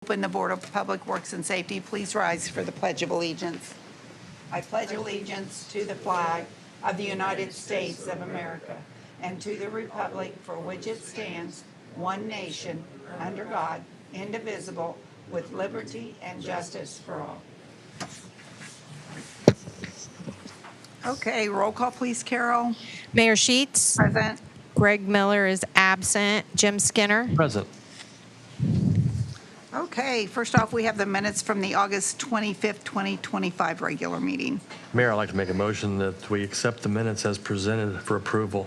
Open the Board of Public Works and Safety. Please rise for the Pledge of Allegiance. I pledge allegiance to the flag of the United States of America and to the republic for which it stands, one nation, under God, indivisible, with liberty and justice for all. Okay, roll call, please, Carol. Mayor Sheets. Present. Greg Miller is absent. Jim Skinner. Present. Okay, first off, we have the minutes from the August 25th, 2025 regular meeting. Mayor, I'd like to make a motion that we accept the minutes as presented for approval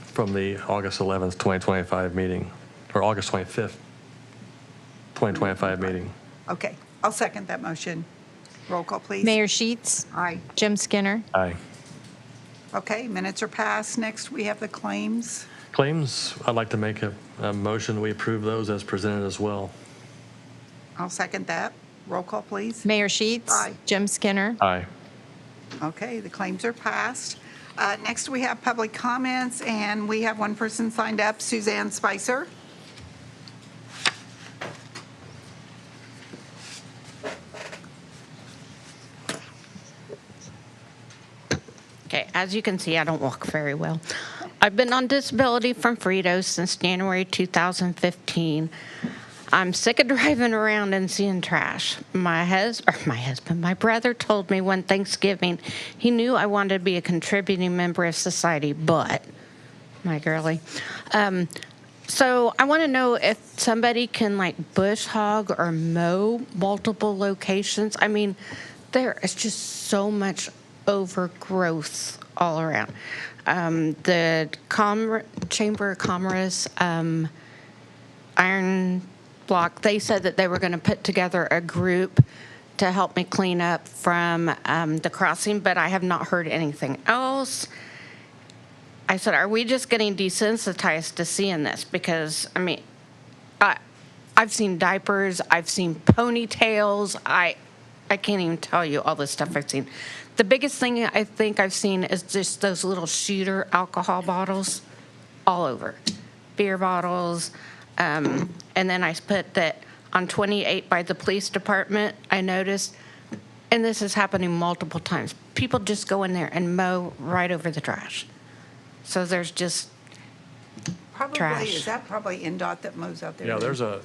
from the August 11th, 2025 meeting, or August 25th, 2025 meeting. Okay, I'll second that motion. Roll call, please. Mayor Sheets. Aye. Jim Skinner. Aye. Okay, minutes are passed. Next, we have the claims. Claims, I'd like to make a motion we approve those as presented as well. I'll second that. Roll call, please. Mayor Sheets. Aye. Jim Skinner. Aye. Okay, the claims are passed. Next, we have public comments, and we have one person signed up, Suzanne Spicer. Okay, as you can see, I don't walk very well. I've been on disability from Fritos since January 2015. I'm sick of driving around and seeing trash. My brother told me one Thanksgiving he knew I wanted to be a contributing member of society, but, my girlie. So I want to know if somebody can like bush hog or mow multiple locations. I mean, there is just so much overgrowth all around. The Chamber of Commerce, Iron Block, they said that they were going to put together a group to help me clean up from the crossing, but I have not heard anything else. I said, are we just getting desensitized to seeing this? Because, I mean, I've seen diapers, I've seen ponytails, I can't even tell you all the stuff I've seen. The biggest thing I think I've seen is just those little shooter alcohol bottles all over. Beer bottles. And then I put that on 28 by the police department, I noticed, and this is happening multiple times. People just go in there and mow right over the trash. So there's just Probably, Trash. is that probably NDOT that mows out there? Yeah, there's an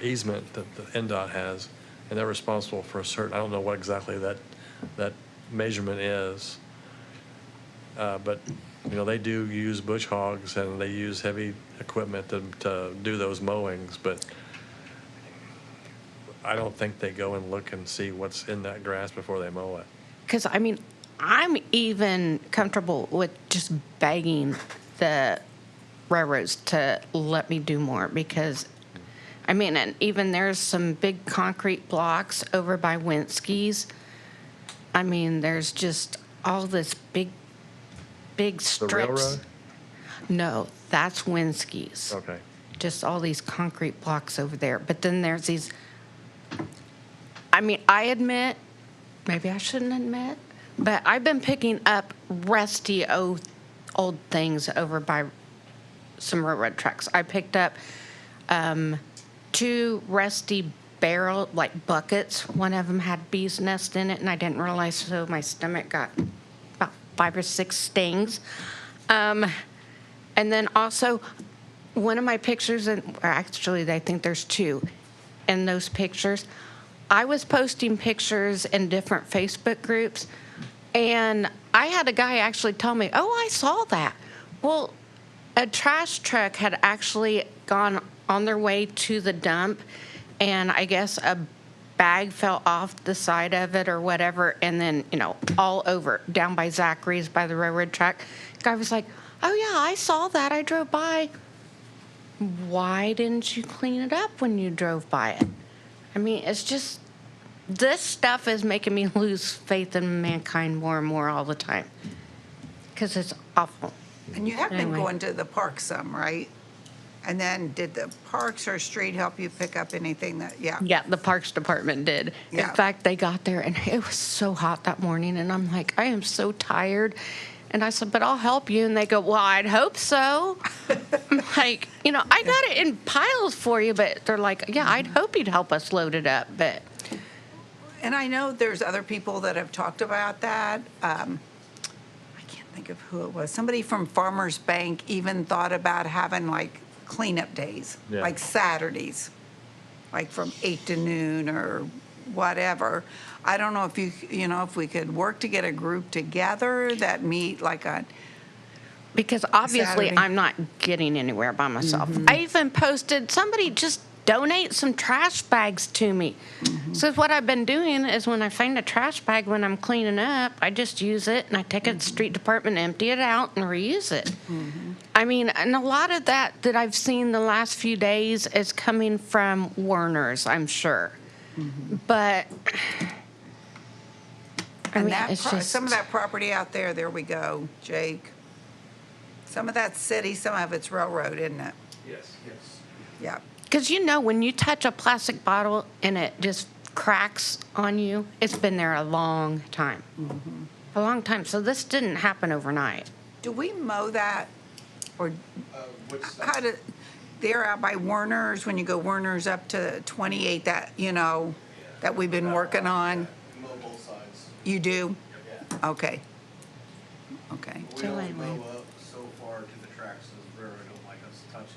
easement that the NDOT has, and they're responsible for a certain, I don't know what exactly that measurement is. But, you know, they do use bush hogs and they use heavy equipment to do those mowings, but I don't think they go and look and see what's in that grass before they mow it. because, I mean, I'm even comfortable with just begging the railroads to let me do more because, I mean, and even there's some big concrete blocks over by Winsky's. I mean, there's just all this big The strips. railroad? No, that's Winsky's. Okay. Just all these concrete blocks over there. But then there's these, I mean, I admit, maybe I shouldn't admit, but I've been picking up rusty old things over by some railroad tracks. I picked up 2 rusty barrel, like buckets. One of them had bee's nest in it, and I didn't realize, so my stomach got about 5 or 6 stings. And then also, one of my pictures, and actually, I think there's 2 in those pictures. I was posting pictures in different Facebook groups, and I had a guy actually tell me, "Oh, I saw that." Well, a trash truck had actually gone on their way to the dump, and I guess a bag fell off the side of it or whatever, and then, you know, all over, down by Zachary's by the railroad track. Guy was like, "Oh, yeah, I saw that. I drove by." Why didn't you clean it up when you drove by it? I mean, it's just, this stuff is making me lose faith in mankind more and more all the time. Because it's awful. And you have been Anyway. going to the park some, right? And then did the parks or street help you pick up anything that, yeah? Yeah, the Parks Department did. Yeah. In fact, they got there and it was so hot that morning, and I'm like, I am so tired. And I said, but I'll help you. And they go, well, I'd hope so. I'm like, I got it in piles for you, but they're like, yeah, I'd hope you'd help us load it up. But And I know there's other people that have talked about that. I can't think of who it was. Somebody from Farmers Bank even thought about having like cleanup days, Yeah. like Saturdays, like from 8 to noon or whatever. I don't know if if we could work to get a group together that meet like on, because obviously Saturday. I'm not getting anywhere by myself. I even posted, somebody just donate some trash bags to me. So what I've been doing is when I find a trash bag when I'm cleaning up, I just use it and I take it to the street department, empty it out, and reuse it. I mean, and a lot of that I've seen the last few days is coming from Werner's, I'm sure. But I and mean, that it's just some of that property out there we go, Jake. Some of that's city, some of it's railroad, isn't it? Yes, yes. Yeah. because when you touch a plastic bottle and it just cracks on you, it's been there a long time. A long time. So this didn't happen overnight. Do we mow that, or What's how that? do, they're out by Werner's, when you go Werner's up to 28, that we've been working on? Mow both sides. You do? Yeah. Okay. Okay. We So only anyway. mow up so far to the tracks, so the railroad don't like us touching.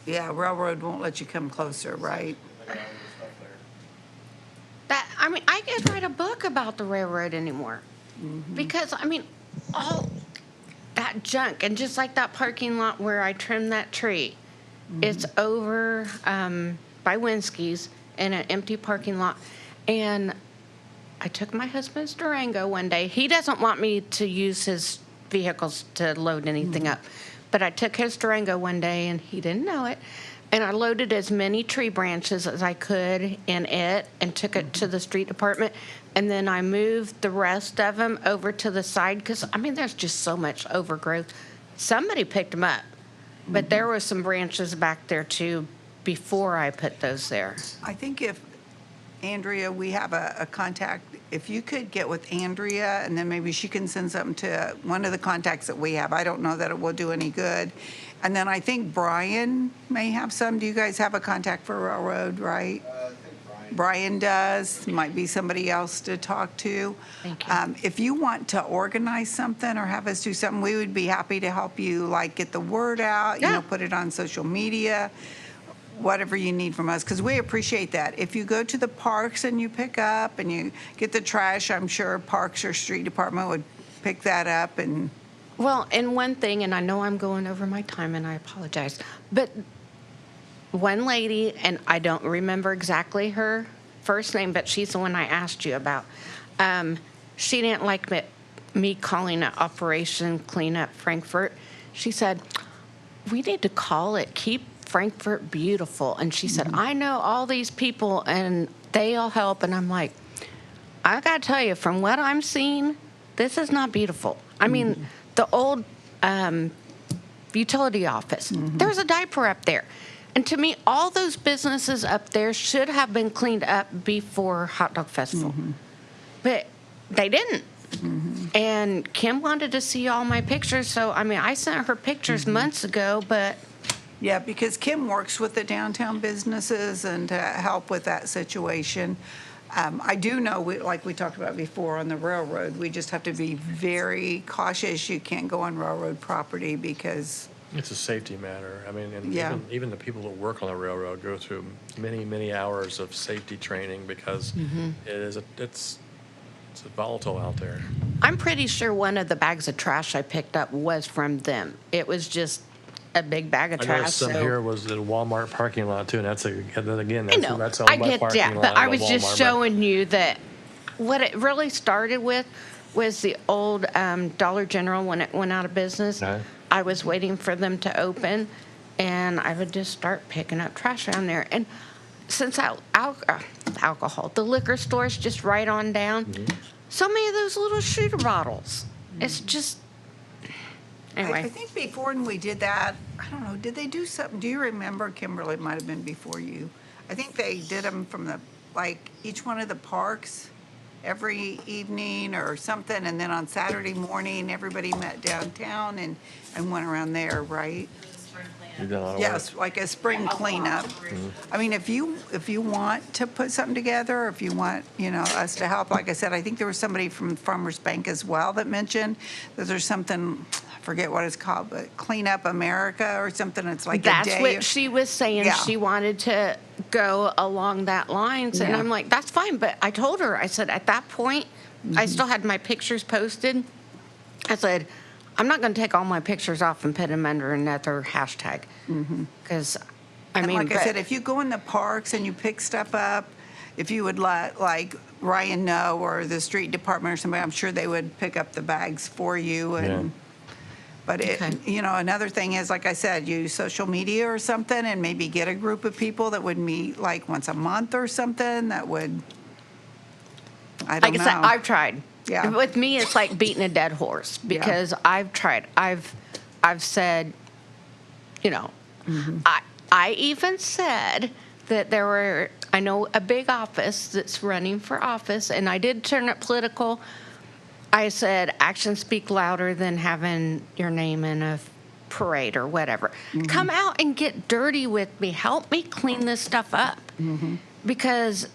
Yeah, railroad won't let you come closer, right? They got all the stuff there. I could write a book about the railroad anymore. Because, all that junk, and just like that parking lot where I trimmed that tree, it's over by Winsky's in an empty parking lot. And I took my husband's Durango one day. He doesn't want me to use his vehicles to load anything up. But I took his Durango one day, and he didn't know it. And I loaded as many tree branches as I could in it and took it to the street department. And then I moved the rest of them over to the side because, there's just so much overgrowth. Somebody picked them up, but there were some branches back there too before I put those there. I think if, Andrea, we have a contact, if you could get with Andrea, and then maybe she can send something to one of the contacts that we have. I don't know that it will do any good. And then I think Brian may have some. Do you guys have a contact for railroad, right? I think Brian. Brian does, might be somebody else to talk to. Thank you. If you want to organize something or have us do something, we would be happy to help you, like get the word out, Yeah. put it on social media, whatever you need from us, because we appreciate that. If you go to the parks and you pick up and you get the trash, I'm sure Parks or Street Department would pick that up and, Well, and one thing, and I know I'm going over my time, and I apologize, but one lady, and I don't remember exactly her first name, but she's the one I asked you about. She didn't like me calling it Operation Clean Up Frankfurt. She said, we need to call it Keep Frankfurt Beautiful. And she said, I know all these people, and they'll help. And I'm like, I got to tell you, from what I'm seeing, this is not beautiful. The old utility office, there's a diaper up there. And to me, all those businesses up there should have been cleaned up before Hot Dog Festival. But they didn't. And Kim wanted to see all my pictures. So, I sent her pictures months ago, but yeah, because Kim works with the downtown businesses and to help with that situation. I do know, like we talked about before on the railroad, we just have to be very cautious. You can't go on railroad property because, It's a safety matter. And Yeah. even the people that work on the railroad go through many, many hours of safety training because it's volatile out there. I'm pretty sure one of the bags of trash I picked up was from them. It was just a big bag of I trash. noticed some here was the Walmart parking lot too, and that's I know, that's owned I by get parking that, lot. but I by was just Walmart, but- showing you that what it really started with was the old Dollar General when it went out of business. Uh-huh. I was waiting for them to open, and I would just start picking up trash around there. And since alcohol, the liquor store's just right on down. So many of those little shooter bottles. It's just I anyway. think before when we did that, I don't know, did they do something? Do you remember, Kimberly, it might have been before you. I think they did them from each one of the parks. every evening or something, and then on Saturday morning, everybody met downtown and went around there, right? You've done a lot of work. Yes, like a spring cleanup. I mean, if you want to put something together, if you want, us to help, like I said, I think there was somebody from Farmers Bank as well that mentioned that there's something, I forget what it's called, but Clean Up America or something, it's like a day. That's what she was saying. Yeah. She wanted to go along that lines. And Yeah. I'm like, that's fine. But I told her, I said, at that point, I still had my pictures posted. I said, I'm not going to take all my pictures off and put them under another hashtag. Because, I And mean, like I but- said, if you go in the parks and you pick stuff up, if you would let, like, Ryan know or the street department or somebody, I'm sure they would pick up the bags for you and, but Okay. another thing is, like I said, use social media or something and maybe get a group of people that would meet like once a month or something that would, I don't like know. I said, I've tried. Yeah. With me, it's like beating a dead horse because I've tried. I've said, I even said that there were, I know a big office that's running for office, and I did turn it political. I said, actions speak louder than having your name in a parade or whatever. Come out and get dirty with me. Help me clean this stuff up. Because,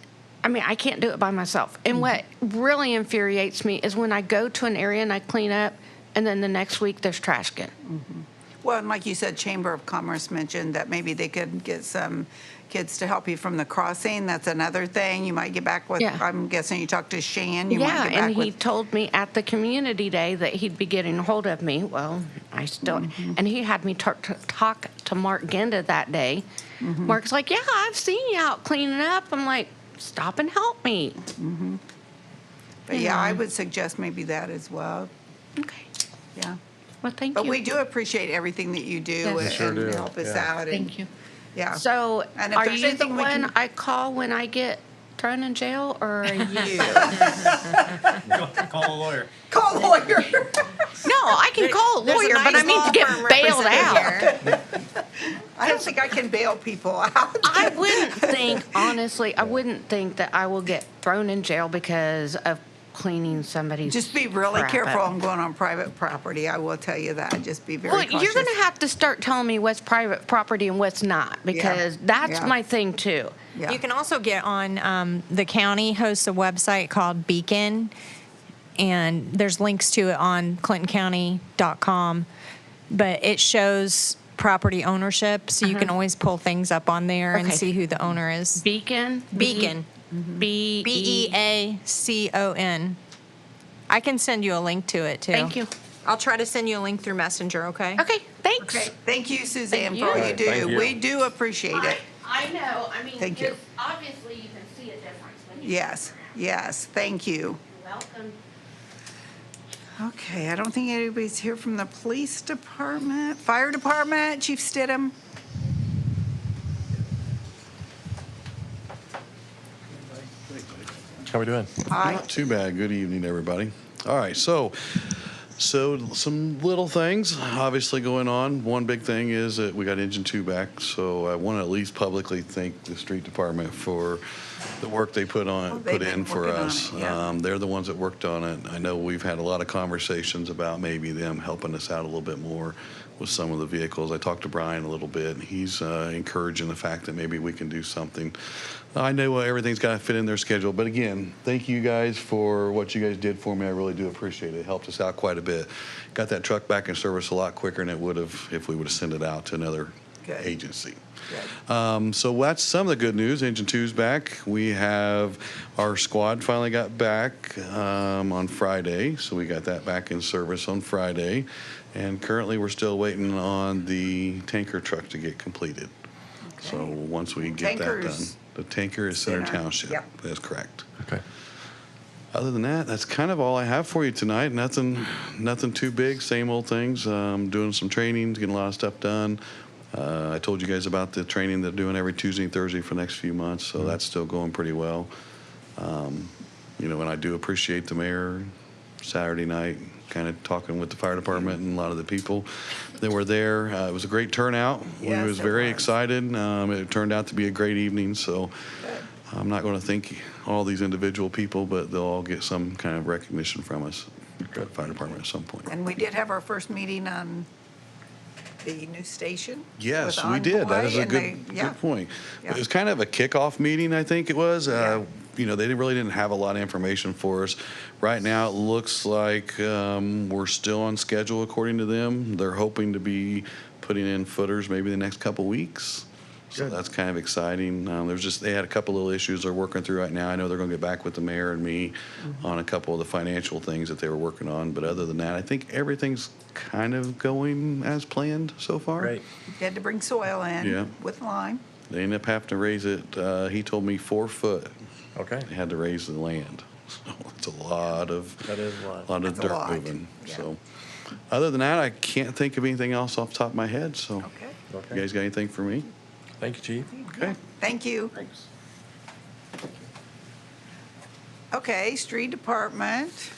I mean, I can't do it by myself. And what really infuriates me is when I go to an area and I clean up, and then the next week there's trash again. Well, and like you said, Chamber of Commerce mentioned that maybe they could get some kids to help you from the crossing. That's another thing. You might get back with, Yeah. I'm guessing you talked to Shan. You might Yeah, get back and he with, told me at the community day that he'd be getting a hold of me. Well, I still, and he had me talk to Mark Genda that day. Mark's like, yeah, I've seen you out cleaning up. I'm like, stop and help me. but yeah, I would suggest maybe that as well. Okay. Yeah. Well, thank But you. we do appreciate everything that you do Yes. and, sure do, help us yeah. out. And, Thank you. Yeah. So, And if are there's you the anything we one can- I call when I get thrown in jail, or are you? Call a lawyer. Call a lawyer. No, I can call a There's a lawyer, but I nice mean law to get firm bailed represented out. here. I don't think I can bail people out. I wouldn't think, honestly, I wouldn't think that I will get thrown in jail because of cleaning somebody's. Just be really crap careful. up. I'm going on private property. I will tell you that. Just be very Well, cautious. you're going to have to start telling me what's private property and what's not, because that's Yeah. my thing too. Yeah. You can also get on, the county hosts a website called Beacon, and there's links to it on clintoncounty.com, but it shows property ownership, so you can always pull things up on there and Okay. see who the owner is. Beacon. Beacon. B E. BEACON. I can send you a link to it, too. Thank you. I'll try to send you a link through Messenger, okay? Okay, thanks. Okay. Thank you, Suzanne, Thank for all you. you Right, thank do. you. We do appreciate it. I know. I mean, Thank you. 'cause obviously you can see a difference when you. Yes, yes. Thank you. You're welcome. Okay, I don't think anybody's here from the police department, fire department, Chief Stidham. How we doing? Hi. Not too bad. Good evening, everybody. All right, so some little things obviously going on. One big thing is that we got Engine 2 back, so I want to at least publicly thank the street department for the work they put they've in been for working on us. it, yeah. They're the ones that worked on it. I know we've had a lot of conversations about maybe them helping us out a little bit more with some of the vehicles. I talked to Brian a little bit. He's encouraging the fact that maybe we can do something. I know everything's got to fit in their schedule, but again, thank you guys for what you guys did for me. I really do appreciate it. It helped us out quite a bit. Got that truck back in service a lot quicker than it would have if we would have sent it out to another Good. agency. Good. So that's some of the good news. Engine 2's back. We have our squad finally got back on Friday, so we got that back in service on Friday. And currently, we're still waiting on the tanker truck to get completed. So once we get that done, Tanker's the tanker is Center Center. Township. Yep. That's correct. Okay. Other than that, that's kind of all I have for you tonight. Nothing too big. Same old things. Doing some training, getting a lot of stuff done. I told you guys about the training they're doing every Tuesday and Thursday for the next few months, so that's still going pretty well. And I do appreciate the mayor Saturday night, kind of talking with the fire department and a lot of the people that were there. It was a great turnout. Yes, We was it very was. excited. It turned out to be a great evening, so I'm not going to thank all these individual people, but they'll all get some kind of recognition from us, the fire department at some point. And we did have our first meeting on the new station. Yes, with we did. That is Envoy, a and good, yeah. good point. Yeah. It was kind of a kickoff meeting, I think it was. Yeah. They really didn't have a lot of information for us. Right now, it looks like we're still on schedule according to them. They're hoping to be putting in footers maybe the next couple weeks. So Good. that's kind of exciting. They had a couple little issues they're working through right now. I know they're going to get back with the mayor and me on a couple of the financial things that they were working on. But other than that, I think everything's kind of going as planned so far. Great. You had to bring soil in Yeah. with lime. They ended up having to raise it, he told me 4 foot. Okay. They had to raise the land. So it's a lot of, That is a lot. lot of That's a dirt lot. moving. Yeah. So, other than that, I can't think of anything else off the top of my head. So, Okay. Okay. you guys got anything for me? Thank you, Chief. Okay. Thank you. Thanks. Okay, street department.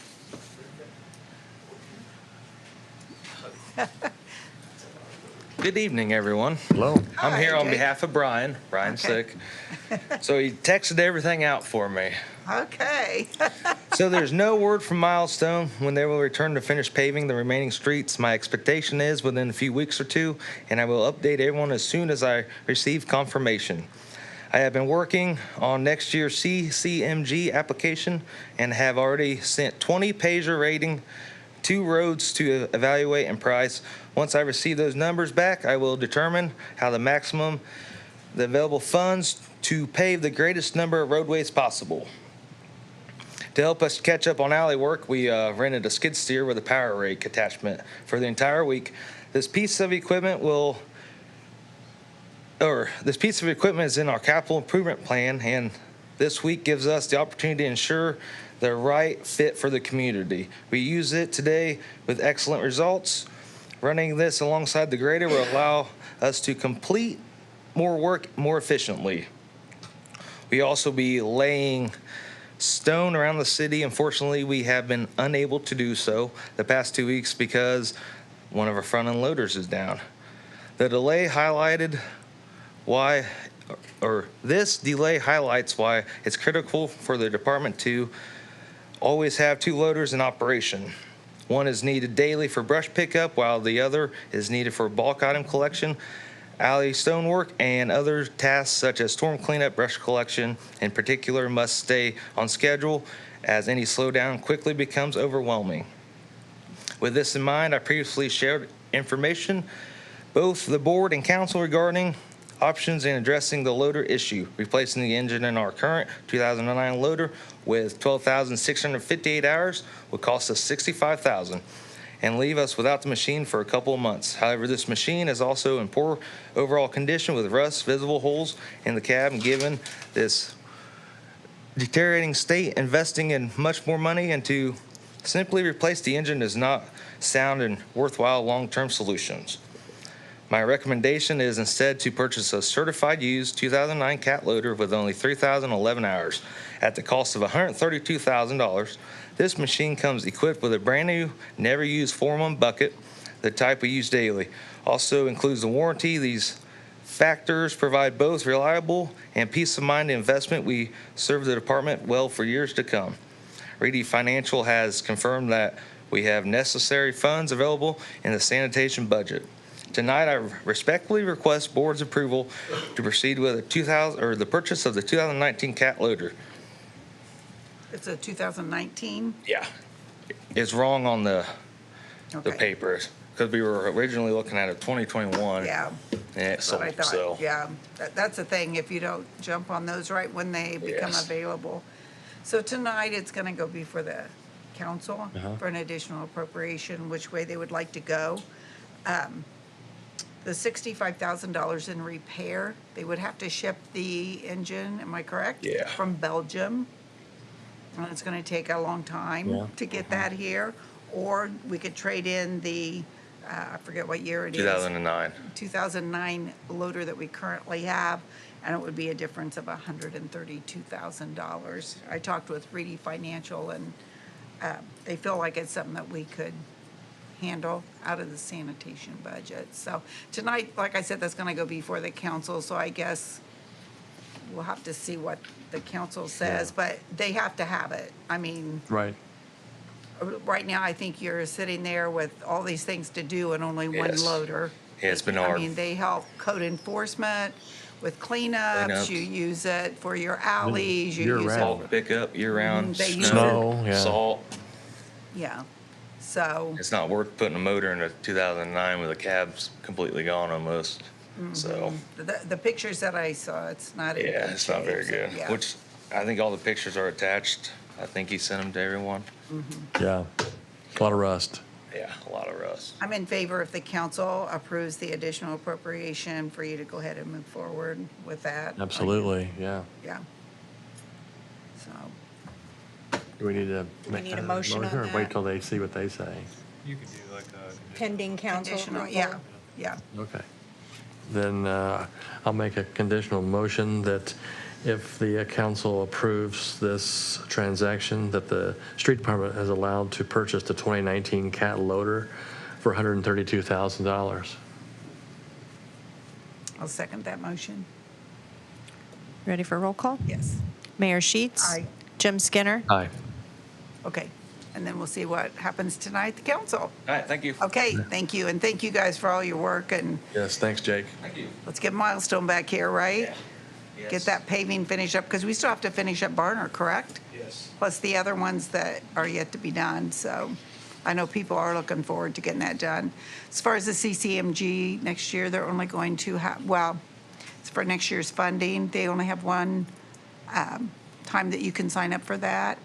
Good evening, everyone. Hello. I'm here Hi, on Jake. behalf of Brian. Brian's Okay. sick. So he texted everything out for me. Okay. So there's no word from Milestone when they will return to finish paving the remaining streets. My expectation is within a few weeks or two, and I will update everyone as soon as I receive confirmation. I have been working on next year's CCMG application and have already sent 20 pager rating 2 roads to evaluate and price. Once I receive those numbers back, I will determine how the available funds to pave the greatest number of roadways possible. To help us catch up on alley work, we rented a skid steer with a power rake attachment for the entire week. This piece of equipment is in our capital improvement plan, and this week gives us the opportunity to ensure the right fit for the community. We use it today with excellent results. Running this alongside the grader will allow us to complete more work more efficiently. We also be laying stone around the city. Unfortunately, we have been unable to do so the past 2 weeks because one of our front end loaders is down. This delay highlights why it's critical for the department to always have 2 loaders in operation. One is needed daily for brush pickup, while the other is needed for bulk item collection, alley stonework, and other tasks such as storm cleanup. Brush collection in particular must stay on schedule, as any slowdown quickly becomes overwhelming. With this in mind, I previously shared information both the board and council regarding options in addressing the loader issue. Replacing the engine in our current 2009 loader with 12,658 hours would cost us $65,000 and leave us without the machine for a couple of months. However, this machine is also in poor overall condition with rust, visible holes in the cab, and given this deteriorating state, investing in much more money and to simply replace the engine is not sound and worthwhile long-term solutions. My recommendation is instead to purchase a certified used 2009 cat loader with only 3,011 hours at the cost of $132,000. This machine comes equipped with a brand new, never used 4-in-1 bucket, the type we use daily. Also includes the warranty. These factors provide both reliable and peace of mind investment. We serve the department well for years to come. Reedy Financial has confirmed that we have necessary funds available in the sanitation budget. Tonight, I respectfully request board's approval to proceed with the purchase of the 2019 cat loader. It's a 2019. Yeah. It's wrong on the Okay. papers because we were originally looking at a 2021. Yeah. And it That's what I sold, so. thought. Yeah, that's the thing, if you don't jump on those right when they become Yes. available. So tonight, it's gonna go before the council for an additional appropriation, which way they would like to go. The $65,000 in repair, they would have to ship the engine, am I correct? Yeah. From Belgium. And it's gonna take a long Yeah. time to get that here. Or we could trade in the, I forget what year it is. 2009. 2009 loader that we currently have, and it would be a difference of $132,000. I talked with Reedy Financial, and they feel like it's something that we could handle out of the sanitation budget. So tonight, like I said, that's going to go before the council, so I guess we'll have to see what the council says, but they have to have it. I mean, Right. right now, I think you're sitting there with all these things to do and only one Yes. loader. Yeah, it's been I hard. mean, they help code enforcement with cleanups. Cleanups. You use it for your alleys. You Year use round. it, Pickup year-round, They use Snow, yeah. salt. yeah. So, It's not worth putting a motor in a 2009 with the cabs completely gone almost. So, the pictures that I saw, it's not in yeah, good it's not very shape, so, good. yeah. Which I think all the pictures are attached. I think he sent them to everyone. Yeah. A lot of rust. Yeah, a lot of rust. I'm in favor if the council approves the additional appropriation for you to go ahead and move forward with that. Absolutely, yeah. Yeah. So, Do we need to make need a that motion on or that? wait till they see what they say? You could do like a. Pending council conditional, approval. yeah, yeah. Okay. Then I'll make a conditional motion that if the council approves this transaction, that the street department is allowed to purchase the 2019 Cat loader for $132,000. I'll second that motion. Ready for roll call? Yes. Mayor Sheets. Aye. Jim Skinner. Aye. Okay. And then we'll see what happens tonight at the council. All right, thank you. Okay, thank you. And thank you guys for all your work. And Yes, thanks, Jake. Thank you. let's get Milestone back here, right? Get that paving finished up, because we still have to finish up Barner, correct? Yes. Plus the other ones that are yet to be done. So I know people are looking forward to getting that done. As far as the CCMG next year, they're only going to have, well, it's for next year's funding. They only have one time that you can sign up for that.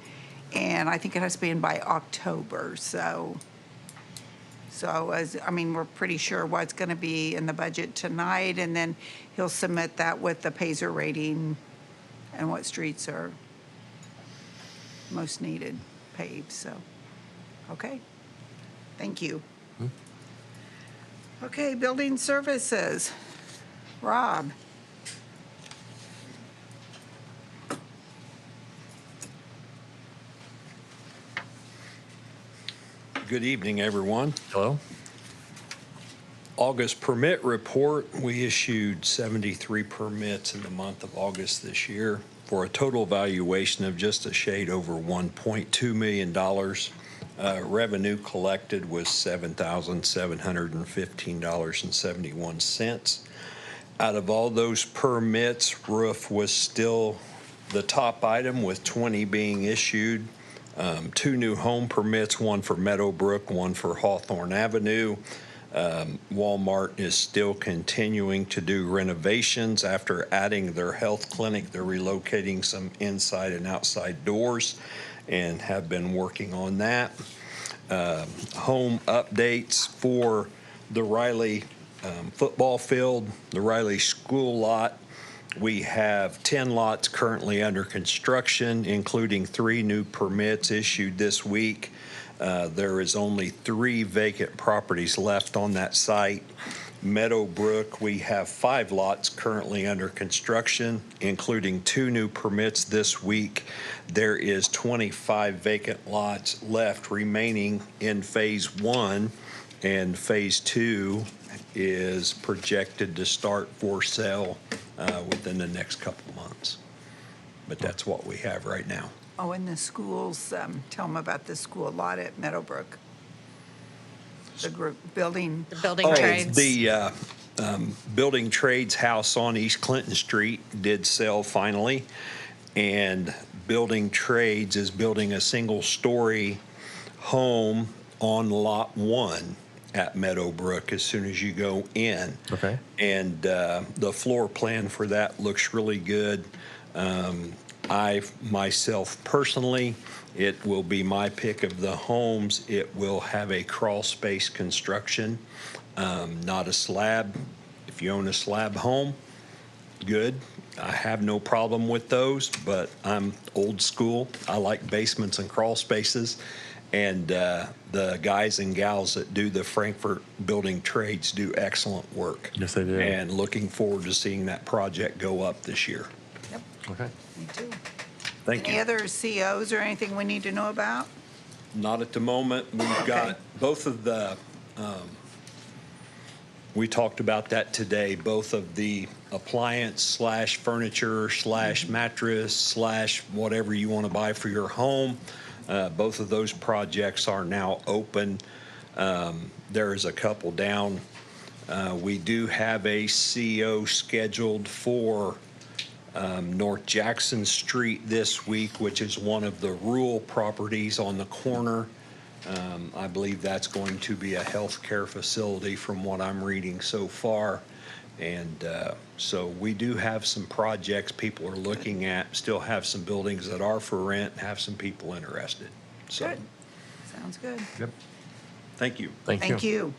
And I think it has to be in by October. So I mean, we're pretty sure what's going to be in the budget tonight. And then he'll submit that with the Paiser rating and what streets are most needed paved, so, okay. Thank you. Okay, building services. Rob? Good evening, everyone. Hello? August permit report, we issued 73 permits in the month of August this year for a total valuation of just a shade over $1.2 million. Revenue collected was $7,715.71. Out of all those permits, roof was still the top item, with 20 being issued. 2 new home permits, one for Meadowbrook, one for Hawthorne Avenue. Walmart is still continuing to do renovations after adding their health clinic. They're relocating some inside and outside doors and have been working on that. Home updates for the Riley football field, the Riley school lot. We have 10 lots currently under construction, including 3 new permits issued this week. There is only 3 vacant properties left on that site. Meadowbrook, we have 5 lots currently under construction, including 2 new permits this week. There is 25 vacant lots left remaining in Phase 1, and Phase 2 is projected to start for sale within the next couple of months. But that's what we have right now. Oh, and the schools, tell them about the school lot at Meadowbrook. The group building. The building trades. The building trades house on East Clinton Street did sell finally, and building trades is building a single-story home on Lot 1 at Meadowbrook as soon as you go in. Okay. And the floor plan for that looks really good. I myself personally, it will be my pick of the homes. It will have a crawl space construction, not a slab. If you own a slab home, good. I have no problem with those, but I'm old school. I like basements and crawl spaces. And the guys and gals that do the Frankfurt building trades do excellent work. Yes, they do. And looking forward to seeing that project go up this year. Yep, Okay. me too. Thank Any you. other COs or anything we need to know about? Not at the moment. We've got both of the, we talked about that today, both of the appliance slash furniture slash mattress slash whatever you want to buy for your home. Both of those projects are now open. There is a couple down. We do have a CO scheduled for North Jackson Street this week, which is one of the rural properties on the corner. I believe that's going to be a healthcare facility from what I'm reading so far. And so we do have some projects people are looking at, still have some buildings that are for rent, have some people interested. So, Good. Sounds good. Yep. Thank you. Thank you.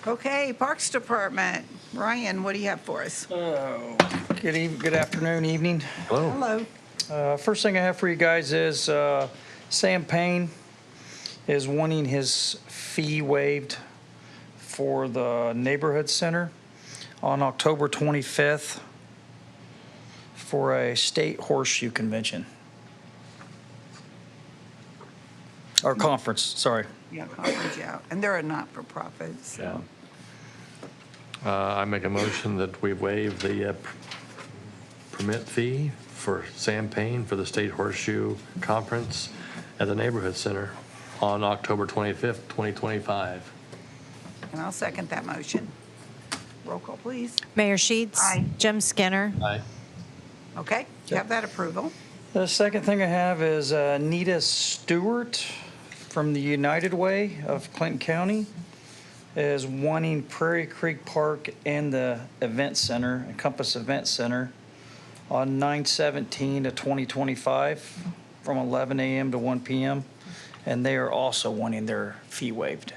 Okay, Parks Department. Ryan, what do you have for us? Good afternoon, evening. Hello. Hello. First thing I have for you guys is Sam Payne is wanting his fee waived for the neighborhood center on October 25th for a state horseshoe convention. Or conference, sorry. Yeah, conference, yeah. And they're a not-for-profit, so. I make a motion that we waive the permit fee for Sam Payne for the State Horseshoe Conference at the Neighborhood Center on October 25th, 2025. And I'll second that motion. Roll call, please. Mayor Sheets. Aye. Jim Skinner. Aye. Okay, you have that approval. The second thing I have is Nita Stewart from the United Way of Clinton County is wanting Prairie Creek Park and the Event Center, Encompass Event Center, on 9/17 of 2025 from 11 a.m. to 1 p.m. And they are also wanting their fee waived.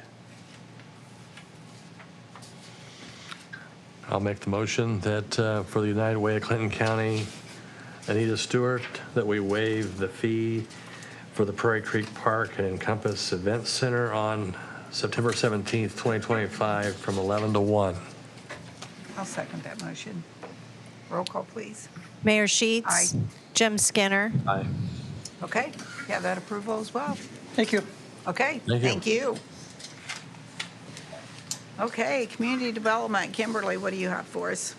I'll make the motion that for the United Way of Clinton County, Anita Stewart, that we waive the fee for the Prairie Creek Park and Encompass Event Center on September 17th, 2025 from 11 to 1. I'll second that motion. Roll call, please. Mayor Sheets. Aye. Jim Skinner. Aye. Okay, you have that approval as well. Thank you. Okay, Thank you. thank you. Okay, community development. Kimberly, what do you have for us?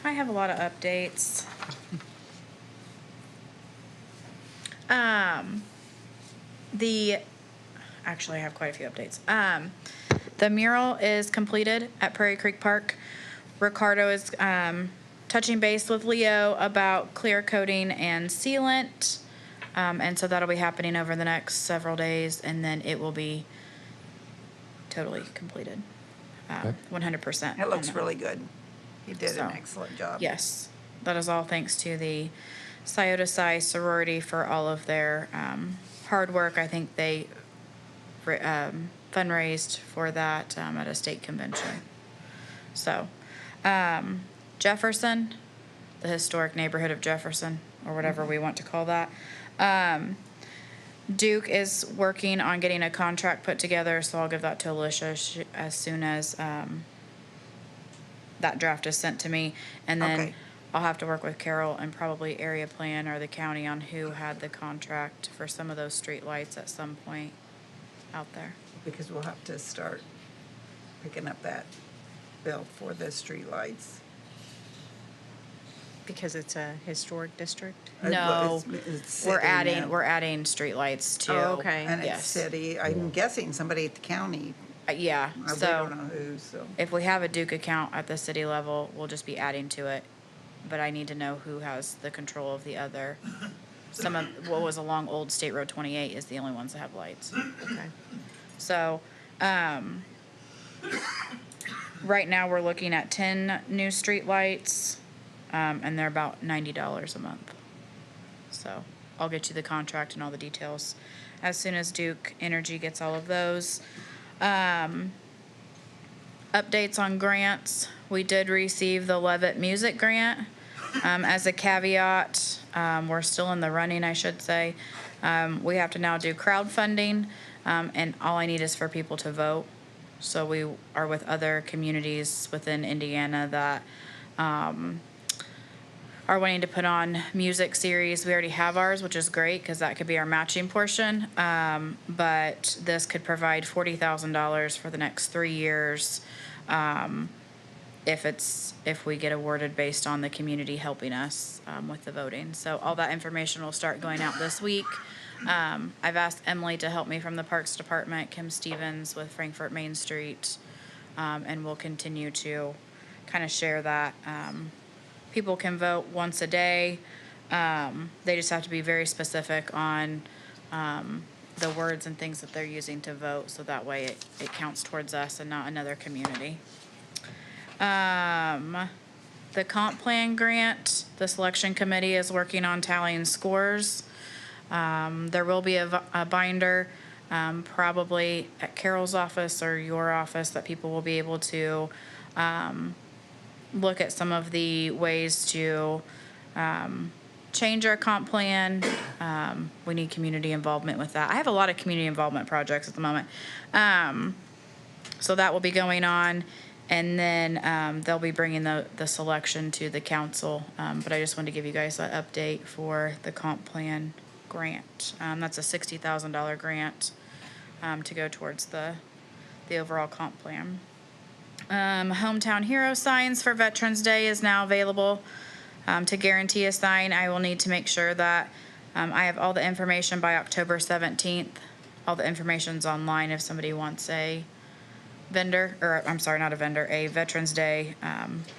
I have a lot of updates. Actually, I have quite a few updates. The mural is completed at Prairie Creek Park. Ricardo is touching base with Leo about clear coating and sealant. And so that'll be happening over the next several days, and then it will be totally completed. 100%. It looks really good. You did So, an excellent job. Yes, that is all thanks to the Scioto Psi sorority for all of their hard work. I think they fundraised for that at a state convention. So, Jefferson, the historic neighborhood of Jefferson, or whatever we want to call that. Duke is working on getting a contract put together, so I'll give that to Alicia as soon as that draft is sent to me. And then Okay. I'll have to work with Carol and probably area plan or the county on who had the contract for some of those street lights at some point out there. Because we'll have to start picking up that bill for the streetlights. Because it's a historic district. No, It's we're city adding now. streetlights too. Oh, okay. And it's Yes. city. I'm guessing somebody at the county. Yeah, We don't so know who, so. if we have a Duke account at the city level, we'll just be adding to it. But I need to know who has the control of the other. Some of, what was along Old State Road 28 is the only ones that have lights. Okay. So, right now we're looking at 10 new street lights, and they're about $90 a month. So I'll get you the contract and all the details as soon as Duke Energy gets all of those. Updates on grants. We did receive the Levitt Music Grant. As a caveat, we're still in the running, I should say. We have to now do crowdfunding, and all I need is for people to vote. So we are with other communities within Indiana that are are wanting to put on music series. We already have ours, which is great because that could be our matching portion. But this could provide $40,000 for the next 3 years. If we get awarded based on the community helping us with the voting. So all that information will start going out this week. I've asked Emily to help me from the Parks Department, Kim Stevens with Frankfurt Main Street, and we'll continue to kind of share that. People can vote once a day. They just have to be very specific on the words and things that they're using to vote, so that way it counts towards us and not another community. The comp plan grant, the selection committee is working on tallying scores. There will be a binder, probably at Carol's office or your office, that people will be able to look at some of the ways to change our comp plan. We need community involvement with that. I have a lot of community involvement projects at the moment. So that will be going on. And then they'll be bringing the selection to the council. But I just wanted to give you guys an update for the comp plan grant. That's a $60,000 grant to go towards the overall comp plan. Hometown hero signs for Veterans Day is now available. To guarantee a sign, I will need to make sure that I have all the information by October 17th. All the information's online if somebody wants a vendor, or I'm sorry, not a vendor, a Veterans Day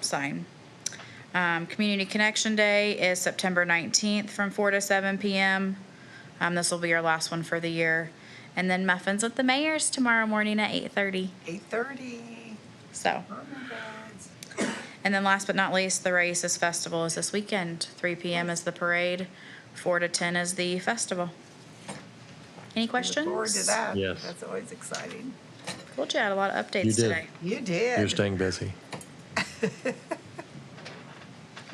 sign. Community Connection Day is September 19th from 4 to 7 p.m. This will be our last one for the year. And then muffins with the mayor's tomorrow morning at 8:30. 8:30. So. And then last but not least, the Races Festival is this weekend. 3 p.m. is the parade. 4 to 10 is the festival. Any questions? Look forward to that. Yes. That's always exciting. Told you I had a lot of updates You did. today. You did. You're staying busy.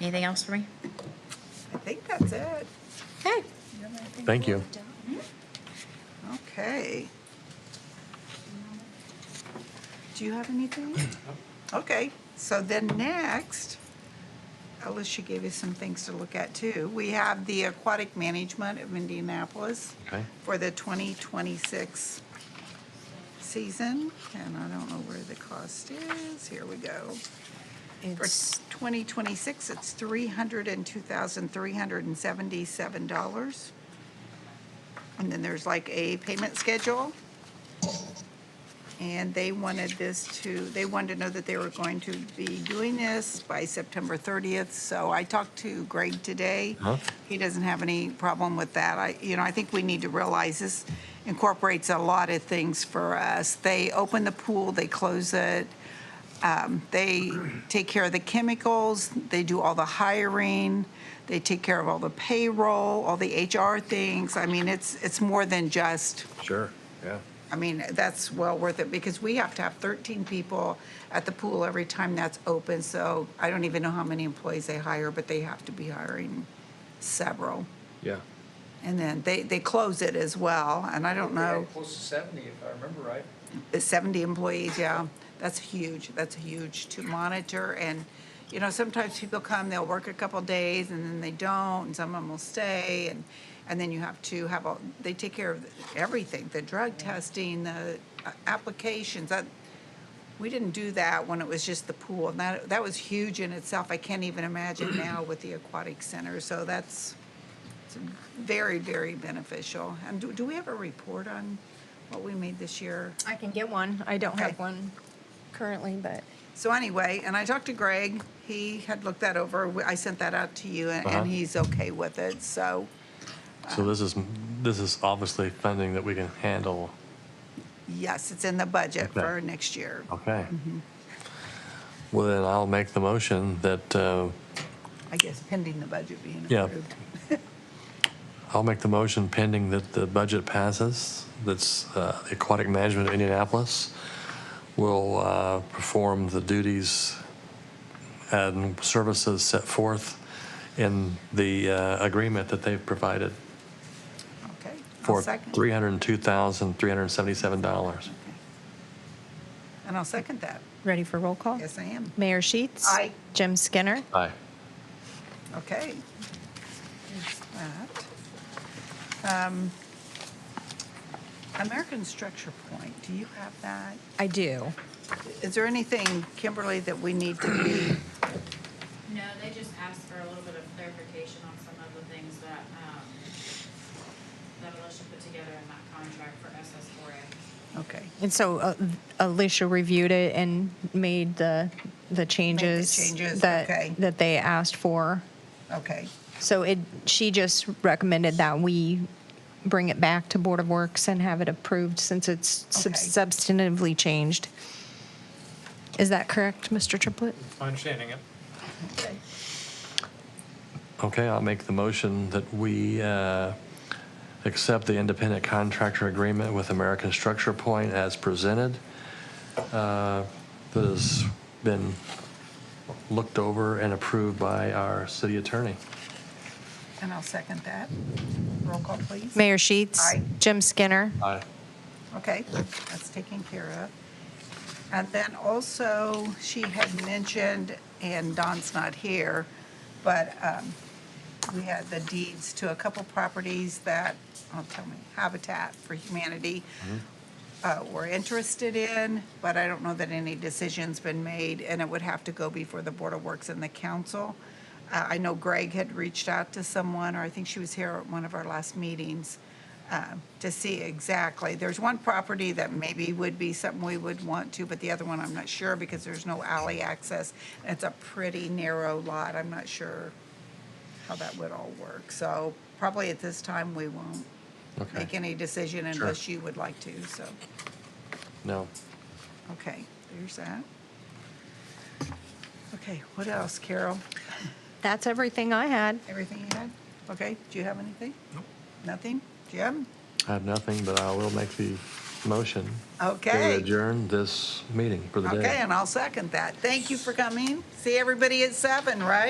Anything else for me? I think that's it. Okay. Thank you. Okay. Do you have anything? Okay, so then next, Alicia gave us some things to look at too. We have the aquatic management of Indianapolis Okay. for the 2026 season, and I don't know where the cost is. Here we go. For It's 2026, it's $302,377. And then there's like a payment schedule. And they wanted they wanted to know that they were going to be doing this by September 30th. So I talked to Greg today. Huh? He doesn't have any problem with that. I think we need to realize this incorporates a lot of things for us. They open the pool, they close it. They take care of the chemicals, they do all the hiring, they take care of all the payroll, all the HR things. I mean, it's more than just, Sure, yeah. I mean, that's well worth it because we have to have 13 people at the pool every time that's open. So I don't even know how many employees they hire, but they have to be hiring several. Yeah. And then they close it as well, and I don't know. Close to 70, if I remember right. 70 employees, yeah. That's huge. That's huge to monitor. And, sometimes people come, they'll work a couple days and then they don't, and some of them will stay. And then you have to they take care of everything, the drug testing, the applications. We didn't do that when it was just the pool. And that was huge in itself. I can't even imagine now with the aquatic center. So it's very, very beneficial. And do we have a report on what we made this year? I can get one. I don't Okay. have one currently, but So anyway, and I talked to Greg. He had looked that over. I sent that out to you, and he's okay with it. So So this is obviously funding that we can handle. yes, it's in the budget Okay. for next year. Okay. Well, then I'll make the motion that, I guess pending the budget being Yeah. approved. I'll make the motion pending that the budget passes. That's the Aquatic Management of Indianapolis will perform the duties and services set forth in the agreement that they've provided Okay. I'll for second. $302,377. And I'll second that. ready for roll call? Yes, I am. Mayor Sheets. Aye. Jim Skinner. Aye. Okay. There's that. American Structure Point, do you have that? I do. Is there anything, Kimberly, that we need to be, No, they just asked for a little bit of clarification on some of the things that, that Alicia put together in that contract for SS4A. okay. And so Alicia reviewed it and made the changes. changes, That, okay. that they asked for. Okay, So she just recommended that we bring it back to Board of Works and have it approved since it's Okay. substantively changed. Is that correct, Mr. Triplett? Understanding it. okay. Okay, I'll make the motion that we accept the independent contractor agreement with American Structure Point as presented. That has been looked over and approved by our city attorney. And I'll second that. Roll call, please. Mayor Sheets? Aye. Jim Skinner? Aye. Okay, that's taken care of. And then also, she had mentioned, and Don's not here, but we had the deeds to a couple properties that, tell me, Habitat for Humanity were interested in, but I don't know that any decision's been made, and it would have to go before the Board of Works and the council. I know Greg had reached out to someone, or I think she was here at one of our last meetings, to see exactly. There's one property that maybe would be something we would want to, but the other one I'm not sure because there's no alley access. It's a pretty narrow lot. I'm not sure how that would all work. So probably at this time, we won't Okay. make any decision unless you would like to, so, No. okay, there's that. Okay, what else, Carol? That's everything I had. Everything you had? Okay, do you have anything? Nope. Nothing? Jim? I have nothing, but I will make the motion Okay. to adjourn this meeting for the day. Okay, and I'll second that. Thank you for coming. See everybody at 7, right?